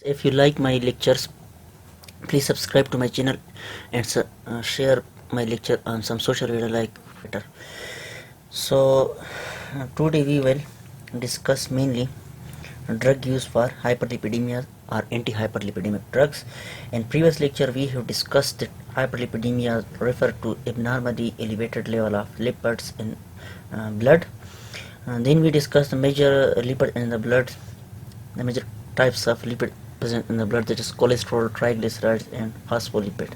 If you like my lectures, please subscribe to my channel and share my lecture on some social media like Twitter. So today we will discuss mainly drug use for hyperlipidemia or antihyperlipidemic drugs. In previous lecture we have discussed that hyperlipidemia refer to abnormally elevated level of lipids in blood. Then we discussed the major lipid in the blood, the major types of lipid present in the blood, that is cholesterol, triglycerides and phospholipid.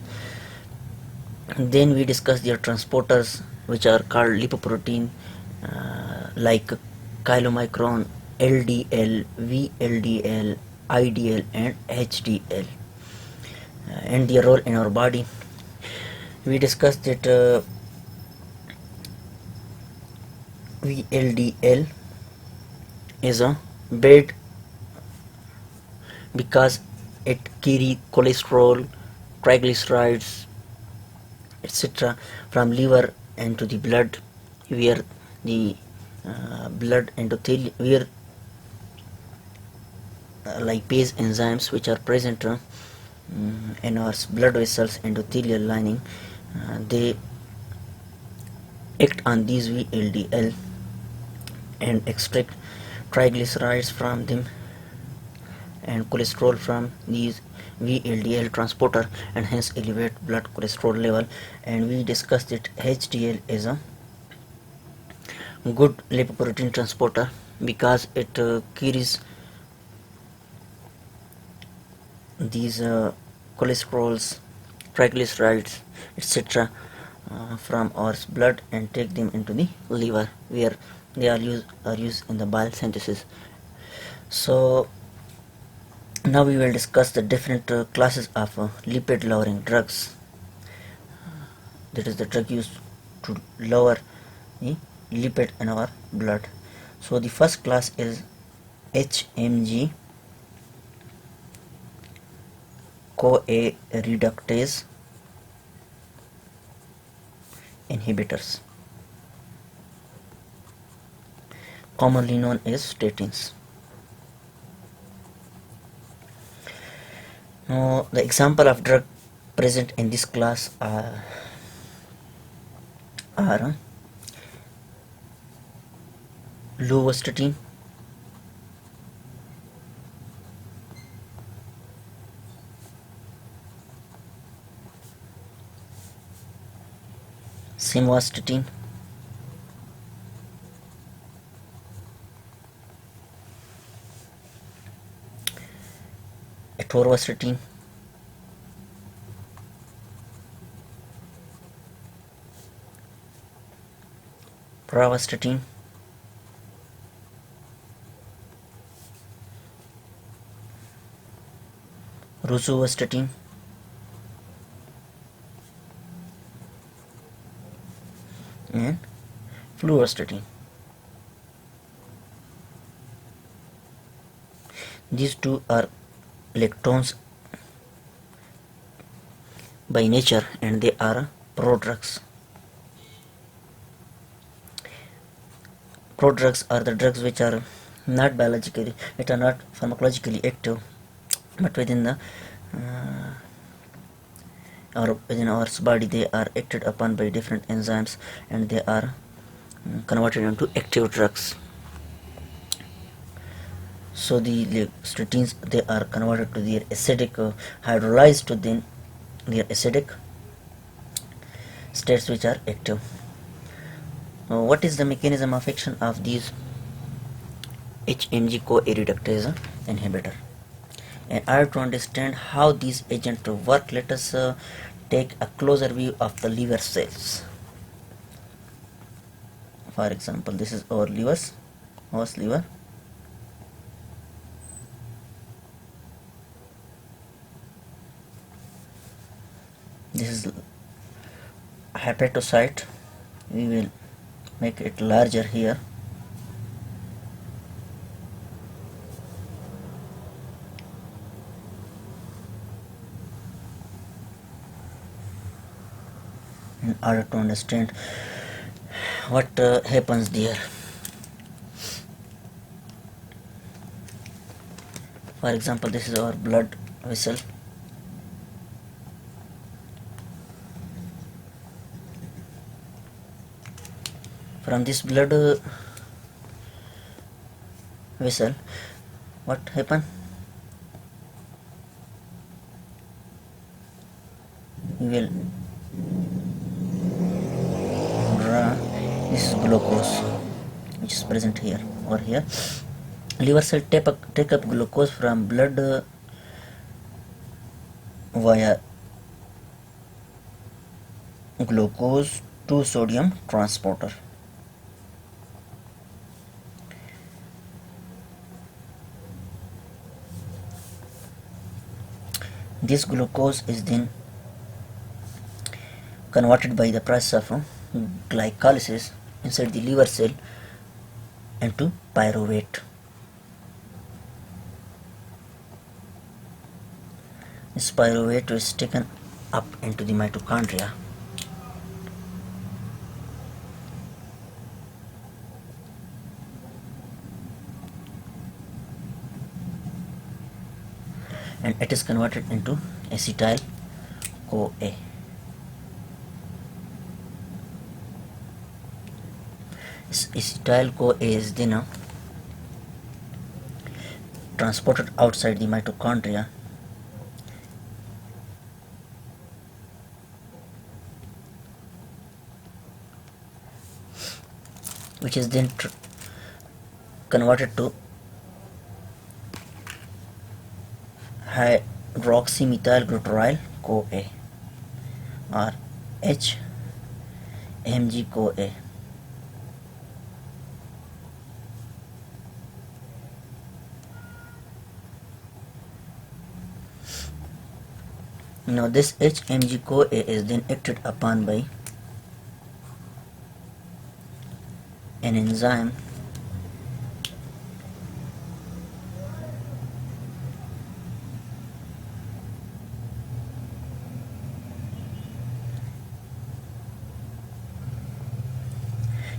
And then we discussed their transporters, which are called lipoprotein, like chylomicron, LDL, VLDL, IDL and HDL, and their role in our body. We discussed that VLDL is a bad because it carry cholesterol, triglycerides, etc. from liver into the blood, where the blood endothelium, where lipase enzymes which are present in our blood vessels endothelial lining, they act on these VLDL and extract triglycerides from them and cholesterol from these VLDL transporter, and hence elevate blood cholesterol level. And we discussed that HDL is a good lipoprotein transporter because it carries these cholesterols, triglycerides, etc. From our blood and take them into the liver, where they are used in the bile synthesis. So now we will discuss the different classes of lipid lowering drugs, that is the drug used to lower the lipid in our blood. So the first class is HMG-CoA reductase inhibitors, commonly known as statins. Now the example of drug present in this class are lovastatin, simvastatin, atorvastatin, pravastatin, rosuvastatin, and fluvastatin. These two are electrons by nature and they are prodrugs. Prodrugs are the drugs which are not biologically, which are not pharmacologically active, but within the or within our body they are acted upon by different enzymes and they are converted into active drugs. So the statins, they are converted to their acidic, hydrolyzed to then their acidic states which are active. Now, what is the mechanism of action of these HMG-CoA reductase inhibitor? In order to understand how these agents work, let us take a closer view of the liver cells. For example, this is our horse liver. This is hepatocyte. We will make it larger here. In order to understand what happens there. For example, this is our blood vessel. From this blood vessel, what happen? We will draw this glucose which is present here or here. Liver cell take up glucose from blood via glucose to sodium transporter. This glucose is then converted by the process of glycolysis inside the liver cell into pyruvate. This pyruvate is taken up into the mitochondria. And it is converted into acetyl-CoA. This acetyl-CoA is then transported outside the mitochondria which is then converted to hydroxymethylglutaril-CoA or HMG-CoA. Now this HMG-CoA is then acted upon by an enzyme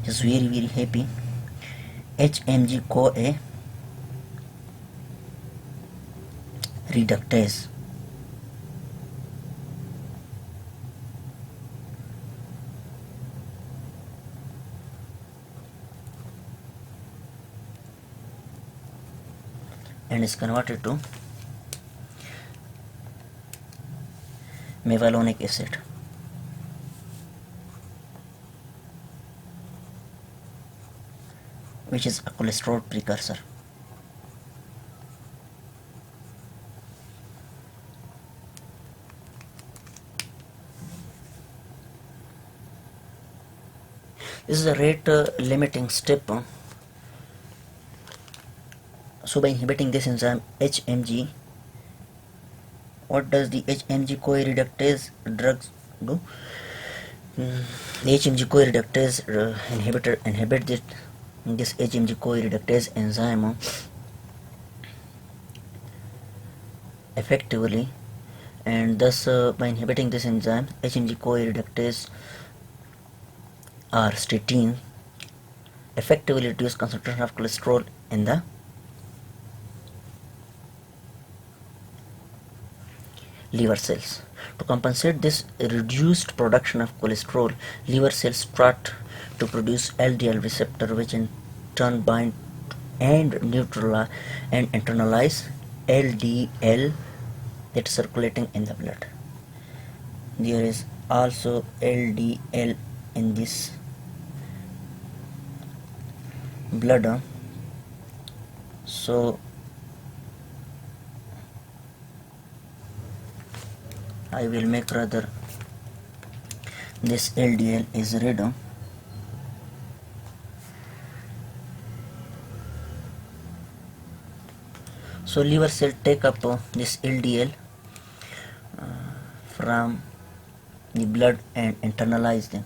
is very happy. HMG-CoA reductase. And is converted to mevalonic acid. Which is a cholesterol precursor. This is a rate limiting step. So by inhibiting this enzyme HMG, what does the HMG-CoA reductase drugs do? The HMG-CoA reductase inhibit this HMG-CoA reductase enzyme effectively, and thus by inhibiting this enzyme HMG-CoA reductase or statin effectively reduce concentration of cholesterol in the liver cells. To compensate this reduced production of cholesterol, liver cells start to produce LDL receptor, which in turn bind and neutralize and internalize LDL that is circulating in the blood. There is also LDL in this blood, so I will make rather this LDL is red. So liver cell take up this LDL from the blood and internalize them.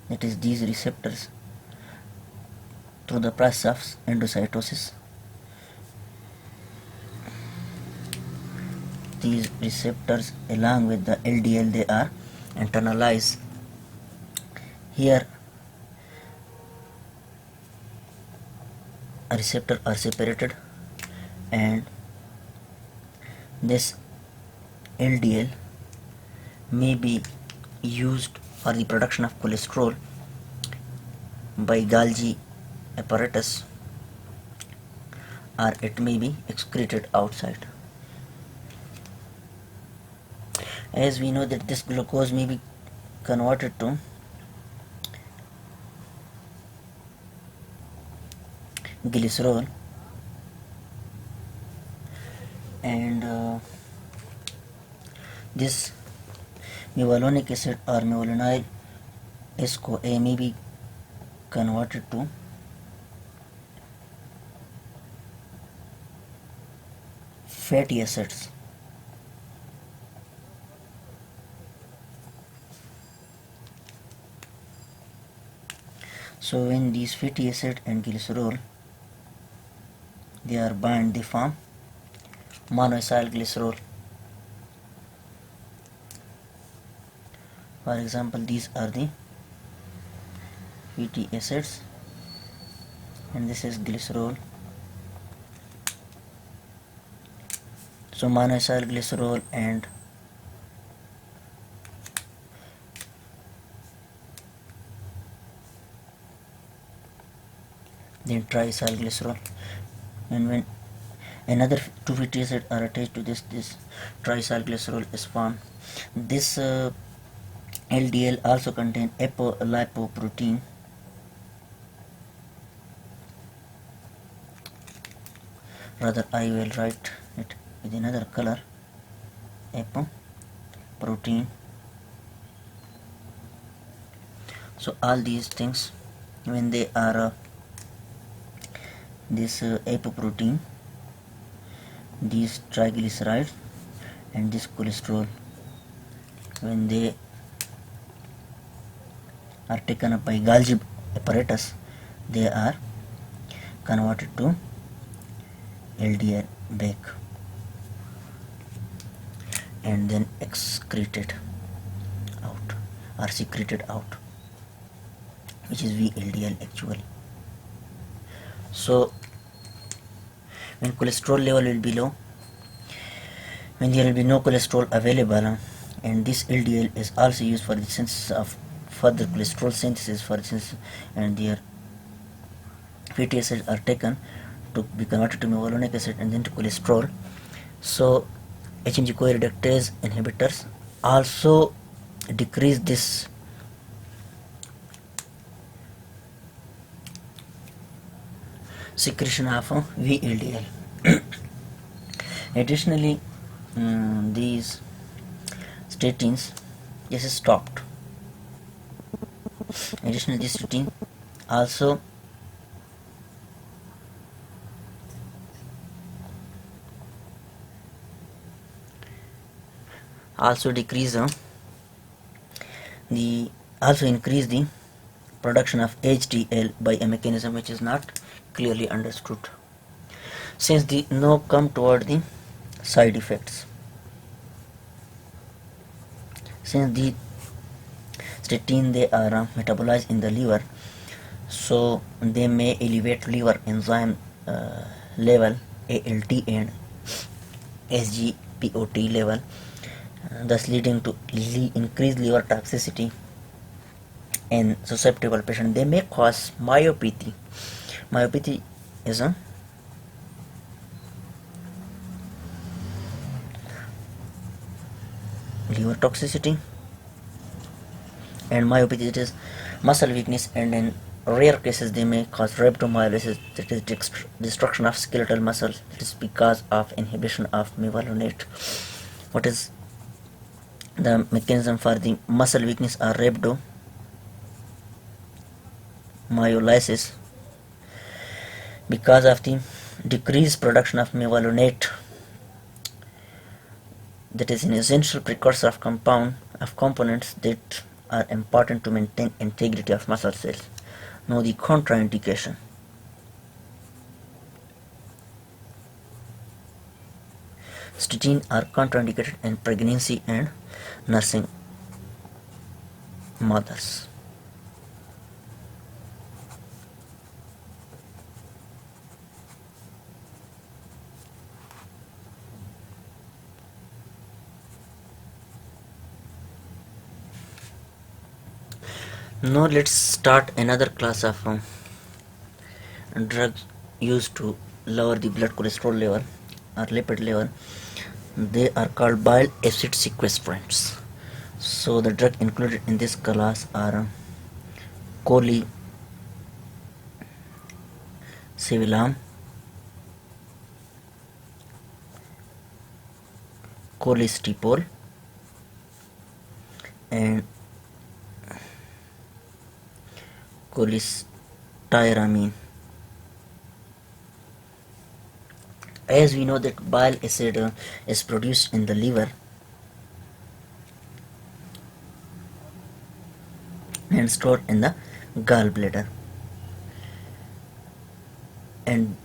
That is these receptors through the process of endocytosis. These receptors along with the LDL, they are internalized. Here receptor are separated, and this LDL may be used for the production of cholesterol by Golgi apparatus, or it may be excreted outside. As we know that this glucose may be converted to glycerol, and this mevalonic acid or mevalonyl CoA may be converted to fatty acids. So when these fatty acid and glycerol they are bind, they form monoacyl glycerol. For example, these are the fatty acids and this is glycerol. So monoacyl glycerol and then triacyl glycerol, and when another two fatty acids are attached to this triacyl glycerol is formed. This LDL also contain apolipoprotein, rather I will write it with another color, apoprotein. So all these things, when they are this apoprotein, these triglycerides and this cholesterol, when they are taken up by Golgi apparatus, they are converted to LDL back and then excreted out or secreted out, which is VLDL actually. So when cholesterol level will be low, when there will be no cholesterol available, and this LDL is also used for the synthesis of further cholesterol synthesis, for instance, and their fatty acids are taken to be converted to mevalonic acid and then to cholesterol. So HMG-CoA reductase inhibitors also decrease this secretion of VLDL. Additionally, these statins is stopped. Additionally, this statin also decrease increase the production of HDL by a mechanism which is not clearly understood. Since the now come toward the side effects. Since the statin they are metabolized in the liver, so they may elevate liver enzyme level, ALT and SGPOT level, thus leading to increased liver toxicity in susceptible patients. They may cause myopathy. Myopathy is a liver toxicity, and myopathy, it is muscle weakness, and in rare cases they may cause rhabdomyolysis, that is destruction of skeletal muscles. It is because of inhibition of mevalonate. What is the mechanism for the muscle weakness or rhabdomyolysis? Because of the decreased production of mevalonate, that is an essential precursor of components that are important to maintain integrity of muscle cells. Now the contraindication. Statins are contraindicated in pregnancy and nursing mothers. Now let's start another class of drugs used to lower the blood cholesterol level or lipid level. They are called bile acid sequestrants. So the drug included in this class are colesevelam, colestipol, and cholestyramine. As we know that bile acid is produced in the liver and stored in the gallbladder and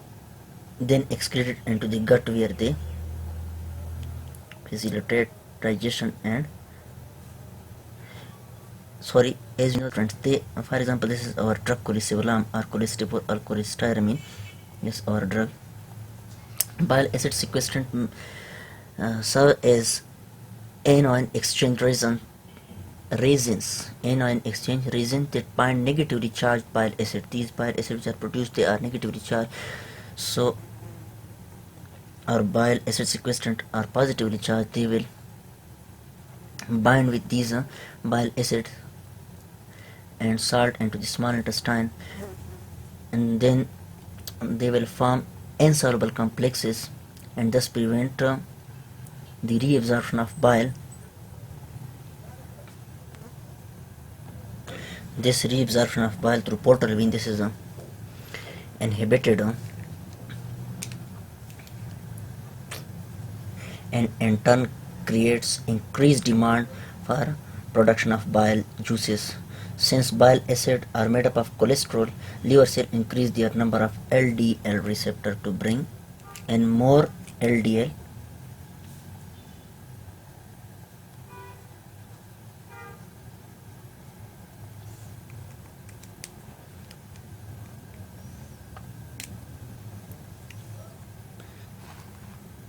then excreted into the gut, where they facilitate digestion and as you know friends, they, for example, this is our drug colesevelam or colestipol or cholestyramine. Yes, our drug bile acid sequestrant serve as anion exchange resins that bind negatively charged bile acid. These bile acids are produced, they are negatively charged. So our bile acid sequestrant are positively charged. They will bind with these bile acid and salt into the small intestine, and then they will form insoluble complexes and thus prevent the reabsorption of bile. This reabsorption of bile through portal vein, this is inhibited and in turn creates increased demand for production of bile juices. Since bile acid are made up of cholesterol, liver cell increase their number of LDL receptor to bring in more LDL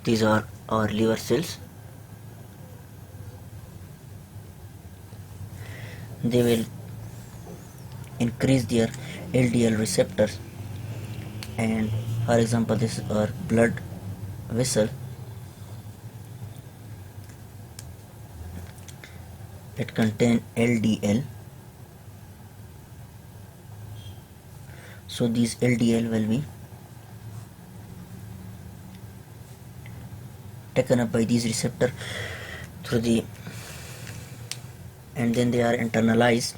these are our liver cells. They will increase their LDL receptors, and for example this is our blood vessel. It contains LDL, so these LDL will be taken up by these receptor through the, and then they are internalized,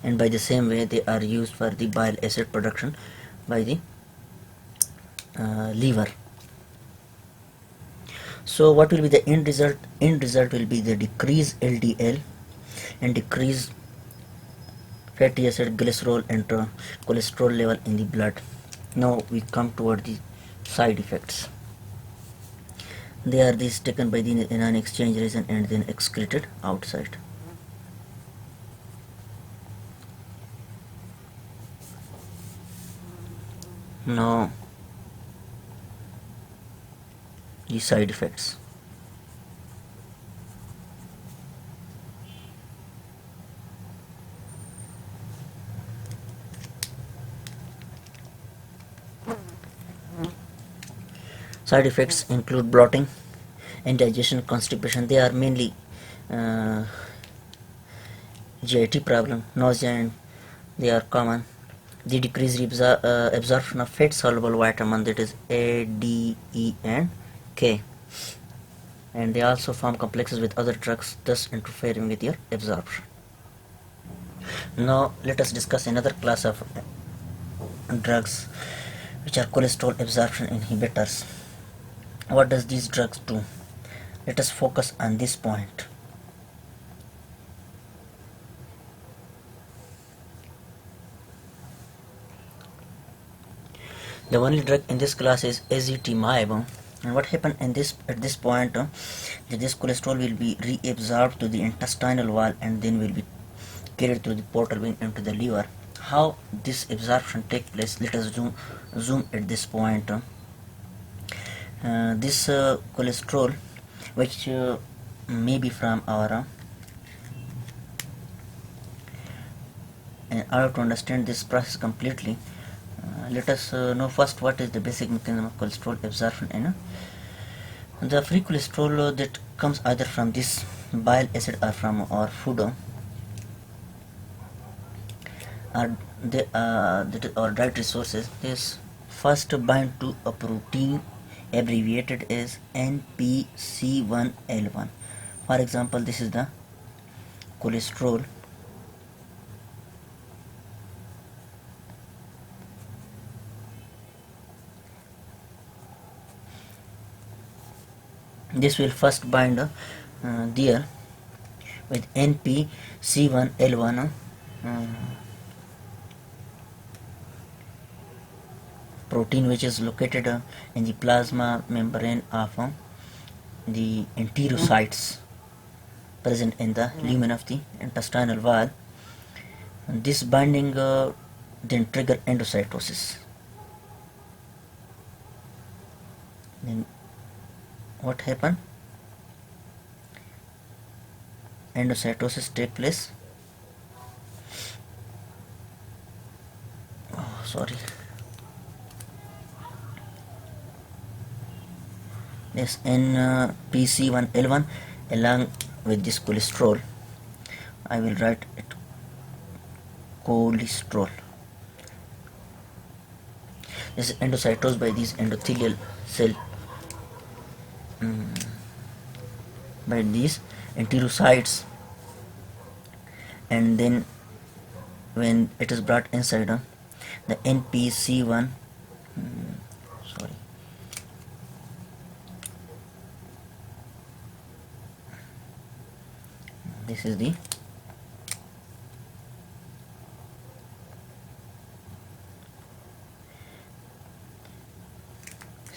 and by the same way they are used for the bile acid production by the liver. So what will be the end result? End result will be the decreased LDL and decreased fatty acid, glycerol and cholesterol level in the blood. Now we come toward the side effects. They are these taken by the anion exchange resin and then excreted outside. Now the side effects. Side effects include bloating, indigestion, constipation. They are mainly GIT problem, nausea, and they are common. The decreased absorption of fat soluble vitamin, that is A, D, E and K, and they also form complexes with other drugs, thus interfering with your absorption. Now let us discuss another class of drugs which are cholesterol absorption inhibitors. What does these drugs do? Let us focus on this point. The only drug in this class is ezetimibe, and what happened in this at this point that this cholesterol will be reabsorbed to the intestinal wall and then will be carried through the portal vein into the liver. How this absorption take place? Let us zoom at this point. This cholesterol, which may be from our order to understand this process completely, let us know first what is the basic mechanism of cholesterol absorption in the free cholesterol that comes either from this bile acid or from our food, or that is our dietary sources. This first bind to a protein abbreviated as NPC1L1. For example, this is the cholesterol. This will first bind there with NPC1L1 protein, which is located in the plasma membrane of the enterocytes present in the lumen of the intestinal wall. And this binding then trigger endocytosis. Then what happen? Endocytosis take place. Sorry. This NPC1L1 along with this cholesterol, I will write it cholesterol. This is endocytosed by these endothelial cell, by these enterocytes, and then when it is brought inside the NPC1, sorry, this is the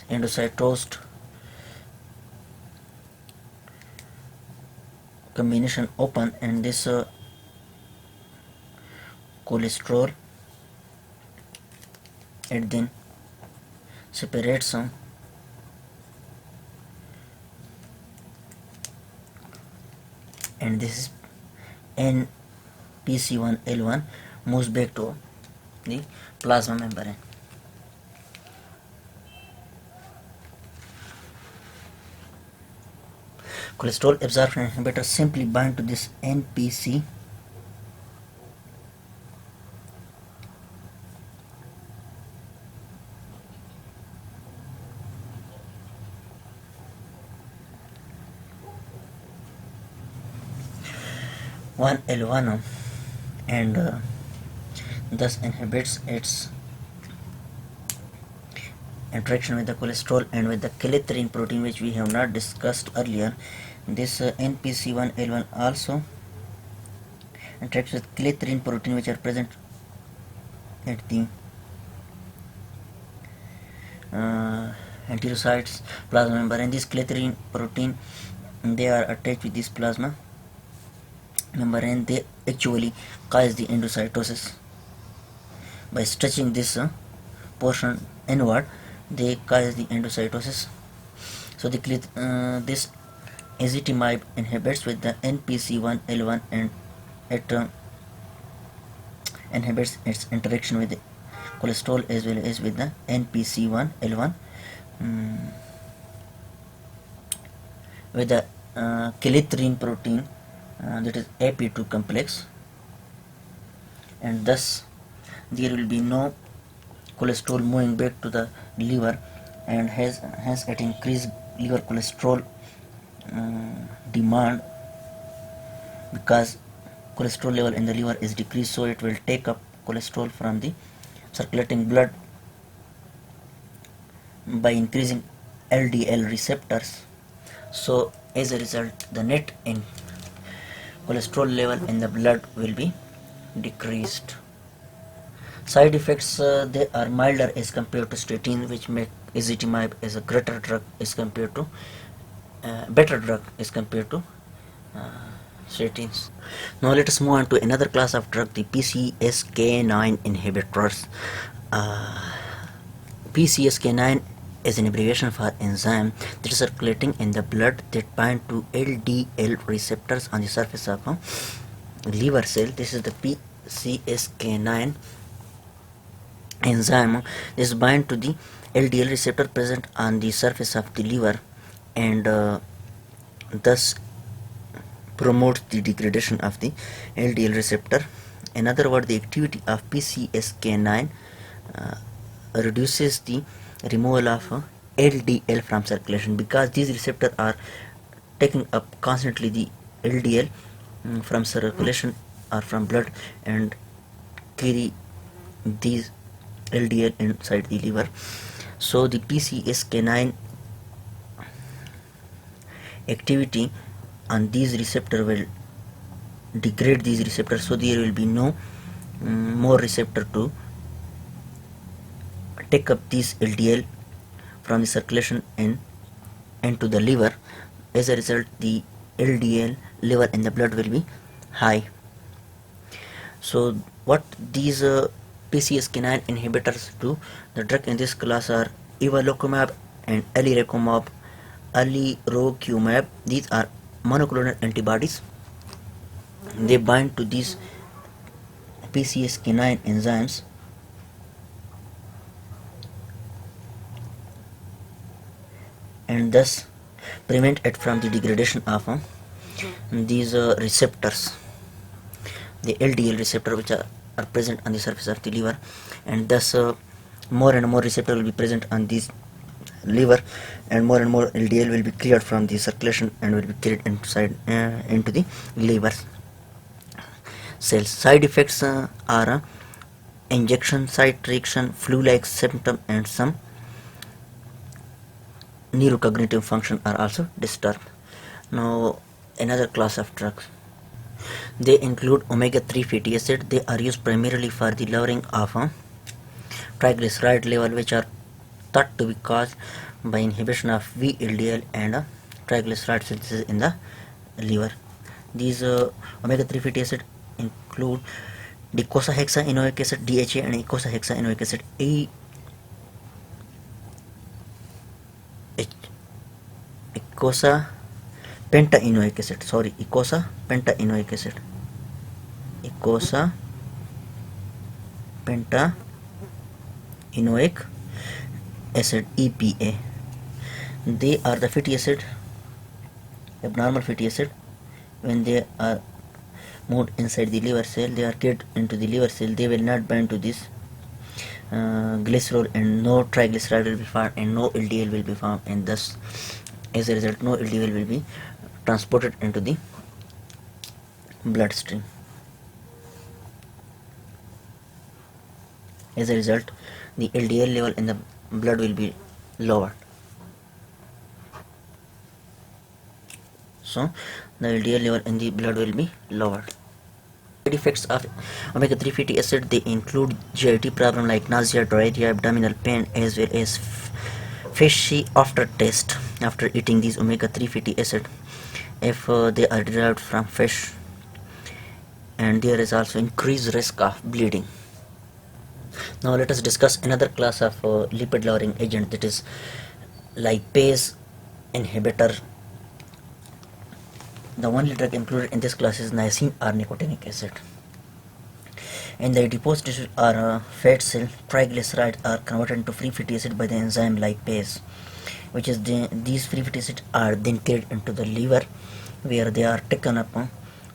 endocytosed combination open, and this cholesterol, it then separates and this is NPC1L1 moves back to the plasma membrane. Cholesterol absorption inhibitors simply bind to this NPC one L1 and thus inhibits its interaction with the cholesterol and with the colestyramine protein, which we have not discussed earlier. This NPC1L1 also interacts with colestyramine protein, which are present at the enterocytes plasma membrane. This colestyramine protein, they are attached with this plasma membrane. They actually cause the endocytosis by stretching this portion inward. They cause the endocytosis. So this ezetimibe inhibits with the NPC1L1 and it inhibits its interaction with the cholesterol as well as with the NPC1L1 with the colestyramine protein, that is AP2 complex, and thus there will be no cholesterol moving back to the liver, and hence it increased liver cholesterol demand, because cholesterol level in the liver is decreased, so it will take up cholesterol from the circulating blood by increasing LDL receptors. So as a result, the net in cholesterol level in the blood will be decreased. Side effects, they are milder as compared to statins, which make ezetimibe as a greater drug as compared to better drug as compared to statins. Now let us move on to another class of drug, the PCSK9 inhibitors. PCSK9 is an abbreviation for enzyme that is circulating in the blood that bind to LDL receptors on the surface of a liver cell. This is the PCSK9 enzyme is bind to the LDL receptor present on the surface of the liver, and thus promotes the degradation of the LDL receptor. In other words, the activity of PCSK9 reduces the removal of LDL from circulation, because these receptors are taking up constantly the LDL from circulation or from blood and carry these LDL inside the liver. So the PCSK9 activity on these receptor will degrade these receptors, so there will be no more receptor to take up these LDL from the circulation and into the liver. As a result, the LDL liver and the blood will be high. So what these PCSK9 inhibitors do, the drug in this class are evolocumab and alirocumab. These are monoclonal antibodies. They bind to these PCSK9 enzymes and thus prevent it from the degradation of these receptors, the LDL receptor, which are present on the surface of the liver, and thus more and more receptor will be present on this liver, and more LDL will be cleared from the circulation and will be carried inside into the liver cells. Side effects are injection site reaction, flu-like symptom, and some neurocognitive function are also disturbed. Now another class of drugs, they include omega-3 fatty acid. They are used primarily for the lowering of triglyceride level, which are thought to be caused by inhibition of VLDL and triglyceride synthesis in the liver. These omega-3 fatty acid include docosahexaenoic acid DHA and eicosapentaenoic acid eicosapentaenoic acid. Eicosapentaenoic acid. Eicosapentaenoic acid EPA. They are the fatty acid, abnormal fatty acid. When they are moved inside the liver cell, they are carried into the liver cell. They will not bind to this glycerol, and no triglyceride will be found, and no LDL will be found, and thus as a result no LDL will be transported into the bloodstream. As a result, the LDL level in the blood will be lowered. So the LDL level in the blood will be lowered. Side effects of omega-3 fatty acid, they include GIT problem like nausea, diarrhea, abdominal pain, as well as fishy aftertaste after eating these omega-3 fatty acid if they are derived from fish, and there is also increased risk of bleeding. Now let us discuss another class of lipid lowering agent, that is lipase inhibitor. The only drug included in this class is niacin or nicotinic acid. In the adipose tissue or fat cell, triglycerides are converted into free fatty acid by the enzyme lipase, which is these free fatty acids are then carried into the liver, where they are taken up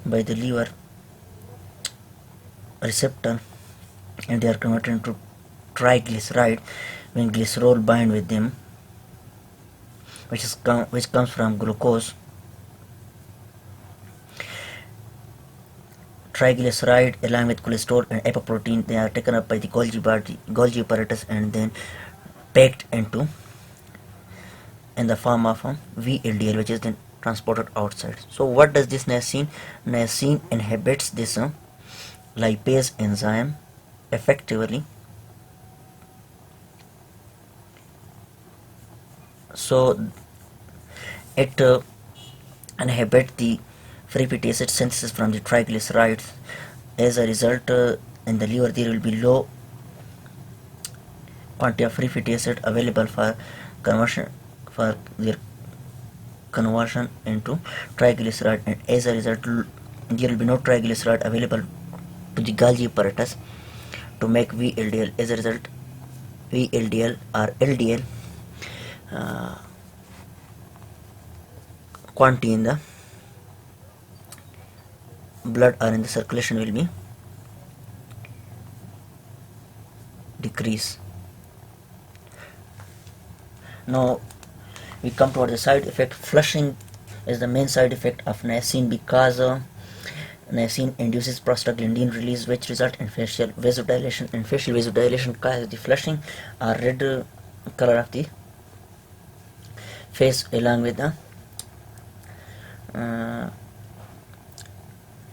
by the liver receptor, and they are converted into triglyceride when glycerol bind with them, which comes from glucose. Triglyceride along with cholesterol and apoprotein, they are taken up by the Golgi apparatus and then packed into in the form of VLDL, which is then transported outside. So what does this niacin? Niacin inhibits this lipase enzyme effectively. So it inhibits the free fatty acid synthesis from the triglycerides. As a result, in the liver there will be low quantity of free fatty acid available for their conversion into triglyceride, and as a result there will be no triglyceride available to the Golgi apparatus to make VLDL. As a result, VLDL or LDL quantity in the blood or in the circulation will be decrease. Now we come toward the side effect. Flushing is the main side effect of niacin because niacin induces prostaglandin release, which result in facial vasodilation, and facial vasodilation causes the flushing or red color of the face along with the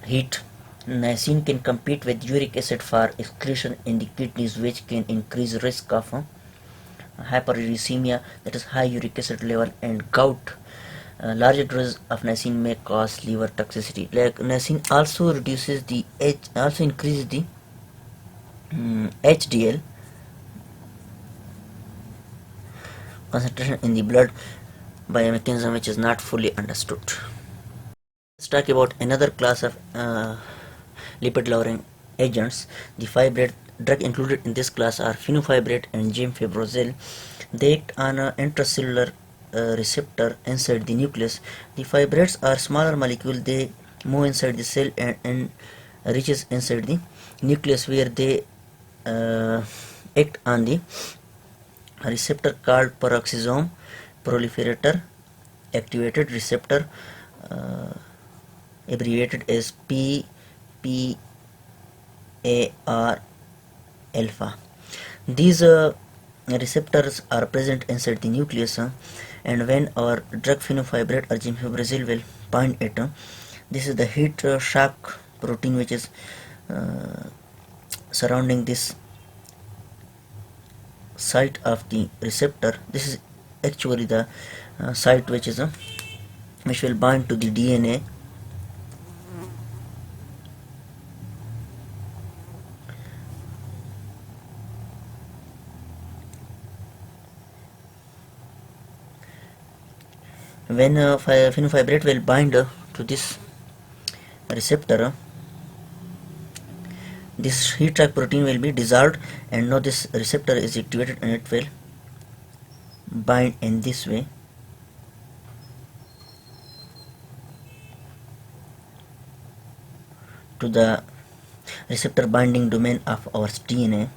heat. Niacin can compete with uric acid for excretion in the kidneys, which can increase risk of hyperuricemia, that is high uric acid level, and gout. Larger doses of niacin may cause liver toxicity. Like niacin also reduces the also increases the HDL concentration in the blood by a mechanism which is not fully understood. Let's talk about another class of lipid lowering agents. The fibrate drug included in this class are fenofibrate and gemfibrozil. They act on an intracellular receptor inside the nucleus. The fibrates are smaller molecules. They move inside the cell and reaches inside the nucleus, where they act on the receptor called peroxisome proliferator activated receptor, abbreviated as PPAR alpha. These receptors are present inside the nucleus, and when our drug fenofibrate or gemfibrozil will bind it, this is the heat shock protein which is surrounding this site of the receptor. This is actually the site which is which will bind to the DNA. When fenofibrate will bind to this receptor, this heat shock protein will be dissolved, and now this receptor is activated and it will bind in this way. To the receptor binding domain of our DNA.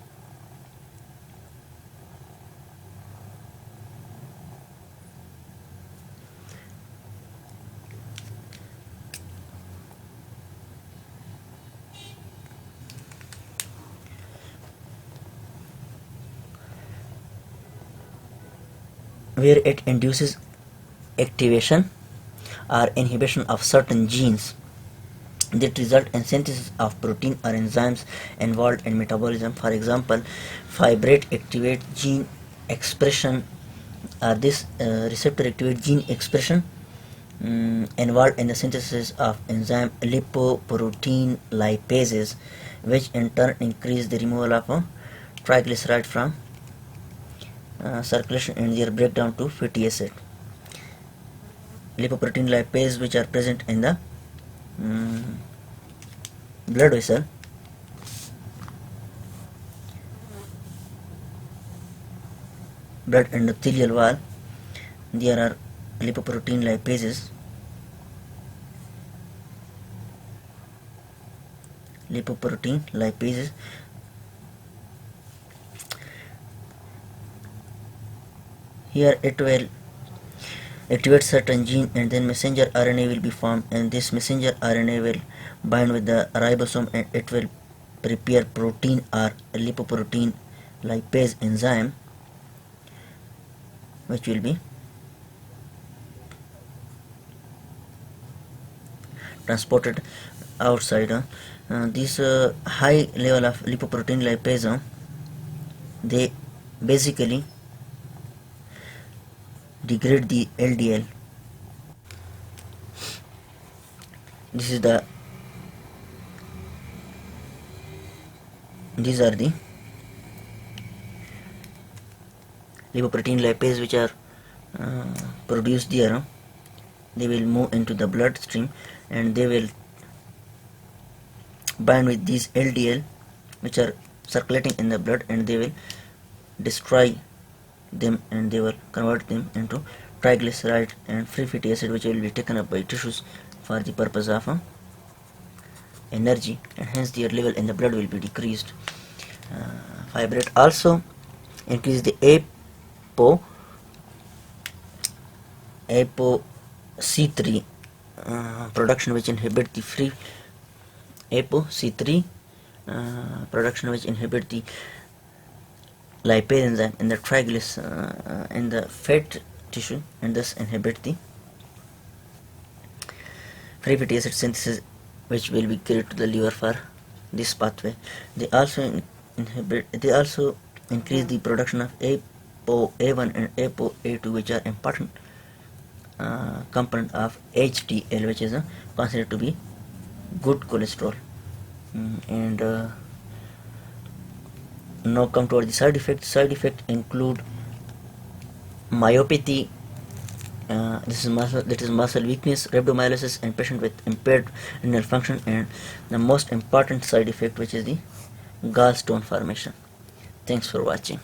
Where it induces activation or inhibition of certain genes that result in synthesis of protein or enzymes involved in metabolism. For example, fibrate activate gene expression, or this receptor activate gene expression involved in the synthesis of enzyme lipoprotein lipases, which in turn increase the removal of triglyceride from circulation and their breakdown to fatty acid. Lipoprotein lipase, which are present in the blood vessel, blood endothelial wall, there are lipoprotein lipases. Here it will activate certain gene, and then messenger RNA will be formed, and this messenger RNA will bind with the ribosome, and it will prepare protein or lipoprotein lipase enzyme, which will be transported outside. This high level of lipoprotein lipase, they basically degrade the LDL. These are the lipoprotein lipase which are produced there. They will move into the bloodstream and they will bind with these LDL which are circulating in the blood, and they will destroy them, and they will convert them into triglyceride and free fatty acid, which will be taken up by tissues for the purpose of energy, and hence their level in the blood will be decreased. Fibrate also increase the ApoC3 production, which inhibit the free ApoC3 production, which inhibit the lipase enzyme in the in the fat tissue, and thus inhibit the free fatty acid synthesis, which will be carried to the liver for this pathway. They also increase the production of ApoA1 and ApoA2, which are important component of HDL, which is considered to be good cholesterol. And now come toward the side effects. Side effects include myopathy, this is muscle weakness, rhabdomyolysis, and patient with impaired renal function, and the most important side effect, which is the gallstone formation. Thanks for watching.